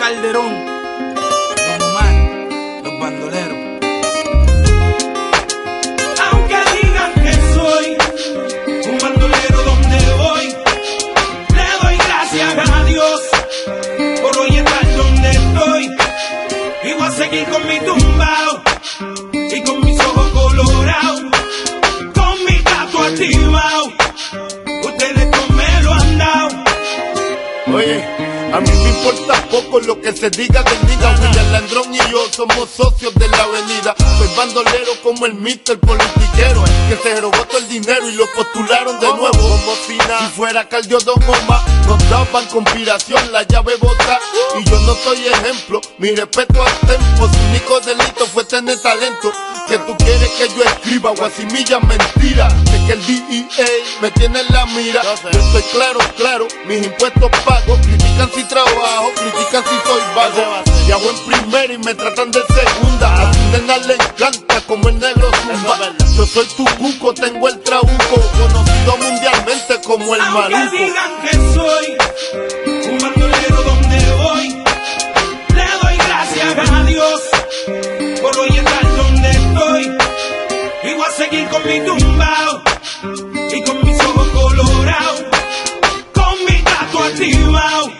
Calderón, Don Omar, Los Bandoleros. Aunque digan que soy un bandolero donde voy, le doy gracias a Dios por hoy estar donde estoy. Y voy a seguir con mi tumbao y con mis ojos colorados, con mi gato activado. Ustedes no me lo han dado. Oye, a mí me importa poco lo que se diga del nigga. William Landrón y yo somos socios de la avenida. Soy bandolero como el Mr. Politiquero, que se robó todo el dinero y lo postularon de nuevo. Como si fuera Caldio Don Omar, nos daban conspiración, la llave bota. Y yo no soy ejemplo, mi respeto al tempo. Su único delito fue tener talento. Que tú quieres que yo escriba guasimilla mentira. Es que el DEA me tiene en la mira. Yo estoy claro, mis impuestos pago. Critican si trabajo, critican si soy vago. Viajo en primera y me tratan de segunda. A tu nena le encanta como el negro zumba. Yo soy tu cuco, tengo el trabuco, conocido mundialmente como el maluco. Aunque digan que soy un bandolero donde voy, le doy gracias a Dios por hoy estar donde estoy. Y voy a seguir con mi tumbao y con mis ojos colorados, con mi gato activado.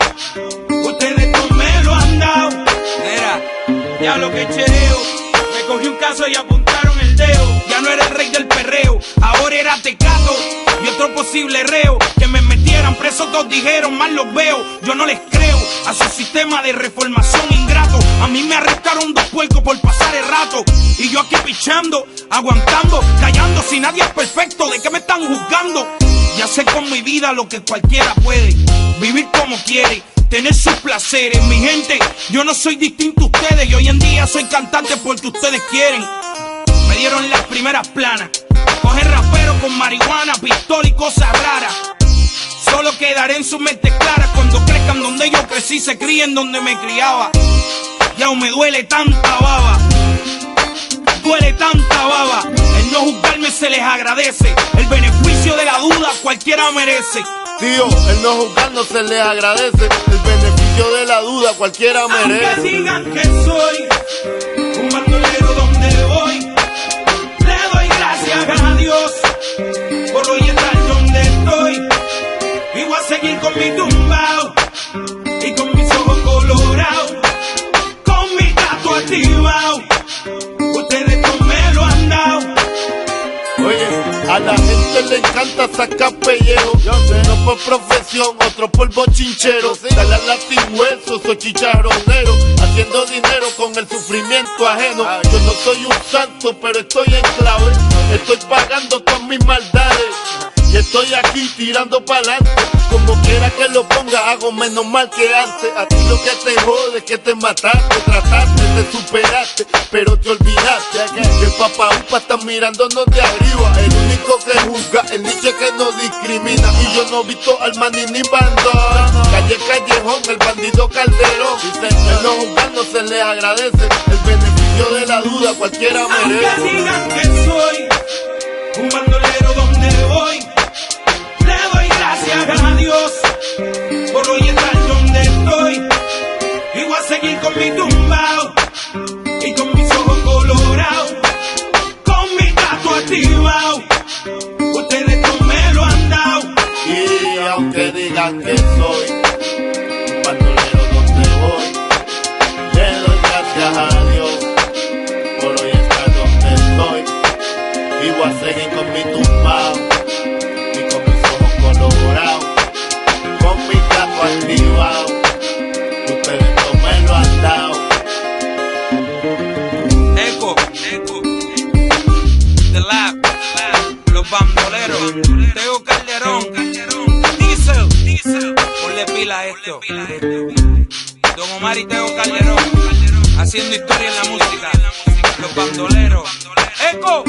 Ustedes no me lo han dado. Mira, ya lo que chereo, me cogí un caso y apuntaron el dedo. Ya no era el rey del perreo, ahora era Tecato y otro posible reo. Que me metieran preso, todos dijeron, mal los veo. Yo no les creo a su sistema de reformación ingrato. A mí me arrestaron 2 puercos por pasar el rato, y yo aquí pichando, aguantando, callando. Si nadie es perfecto, ¿de qué me están juzgando? Ya sé con mi vida lo que cualquiera puede, vivir como quiere, tener sus placeres. Mi gente, yo no soy distinto a ustedes, y hoy en día soy cantante porque ustedes quieren. Me dieron las primeras planas, coger rapero con marihuana, pistola y cosas raras. Solo quedaré en sus mentes claras cuando crezcan donde yo crecí, se críen donde me criaba. Ya no me duele tanta baba, duele tanta baba. El no juzgarme se les agradece, el beneficio de la duda cualquiera merece. Tío, el no juzgarnos se les agradece, el beneficio de la duda cualquiera merece. Aunque digan que soy un bandolero donde voy, le doy gracias a Dios por hoy estar donde estoy. Y voy a seguir con mi tumbao y con mis ojos colorados, con mi gato activado. Ustedes no me lo han dado. Oye, a la gente le encanta sacar pellejo. Uno por profesión, otro por bochinchero. Dale a latihueso, soy chicharronero, haciendo dinero con el sufrimiento ajeno. Yo no soy un santo, pero estoy en clave. Estoy pagando con mis maldades y estoy aquí tirando pa'lante. Como quiera que lo ponga, hago menos mal que antes. A ti lo que te jode es que te mataste, trataste, te superaste, pero te olvidaste que el papá upa está mirándonos de arriba. El único que juzga, el niche que no discrimina. Y yo no he visto al maní ni bandón. Calle Callejón, el bandido Calderón. El no juzgar no se le agradece, el beneficio de la duda cualquiera merece. Aunque digan que soy un bandolero donde voy, le doy gracias a Dios por hoy estar donde estoy. Y voy a seguir con mi tumbao y con mis ojos colorados, con mi gato activado. Ustedes no me lo han dado. Y aunque digan que soy un bandolero donde voy, le doy gracias a Dios por hoy estar donde estoy. Y voy a seguir con mi tumbao y con mis ojos colorados, con mi gato activado. Ustedes no me lo han dado. Eco, The Lab, Los Bandoleros, Teo Calderón, Diesel, ponle pila a esto. Don Omar y Teo Calderón, haciendo historia en la música. Los Bandoleros. Eco.